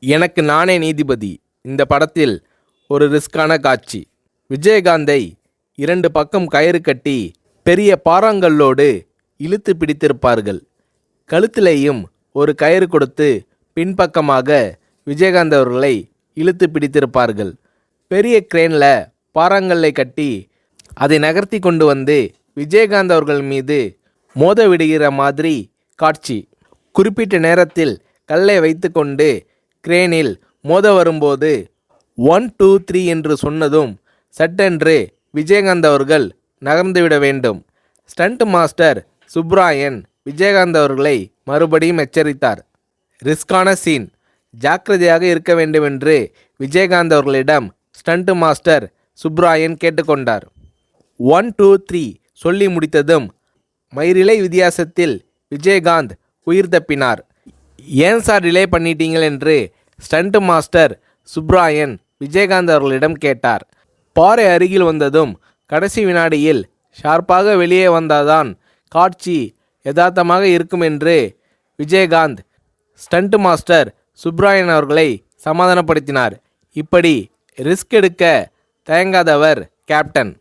எனக்கு நானே நீதிபதி. இந்த படத்தில் ஒரு ரிஸ்கான காட்சி. விஜயகாந்தை 2 பக்கம் கயிறு கட்டி பெரிய பாறாங்கல்லோடு இழுத்து பிடித்திருப்பார்கள். கழுத்திலேயும் ஒரு கயிறு கொடுத்து பின்பக்கமாக விஜயகாந்த் அவர்களை இழுத்து பிடித்திருப்பார்கள். பெரிய கிரேனில் பாறாங்கல்லை கட்டி அதை நகர்த்தி கொண்டு வந்து விஜயகாந்த் அவர்கள் மீது மோத விடுகிற மாதிரி காட்சி. குறிப்பிட்ட நேரத்தில் கல்லை வைத்து கொண்டு கிரேனில் மோத வரும்போது 1 2 3 என்று சொன்னதும் சட்டென்று விஜயகாந்த் அவர்கள் நகர்ந்துவிட வேண்டும். ஸ்டண்ட் மாஸ்டர் சுப்ராயன் விஜயகாந்த் அவர்களை மறுபடியும் எச்சரித்தார். ரிஸ்கான சீன், ஜாக்கிரதையாக இருக்க வேண்டுமென்று விஜயகாந்த் அவர்களிடம் ஸ்டண்ட் மாஸ்டர் சுப்ராயன் கேட்டுக்கொண்டார். 1 2 3 சொல்லி முடித்ததும் மயிரிழை வித்தியாசத்தில் விஜயகாந்த் உயிர் தப்பினார். ஏன் சார் டிலே பண்ணிட்டீங்கள் என்று ஸ்டண்ட் மாஸ்டர் சுப்ராயன் விஜயகாந்த் அவர்களிடம் கேட்டார். பாறை அருகில் வந்ததும் கடைசி வினாடியில் ஷார்ப்பாக வெளியே வந்தாதான் காட்சி யதார்த்தமாக இருக்கும் என்று விஜயகாந்த் ஸ்டண்ட் மாஸ்டர் சுப்ராயன் அவர்களை சமாதானப்படுத்தினார். இப்படி ரிஸ்க் எடுக்க தயங்காதவர் கேப்டன்.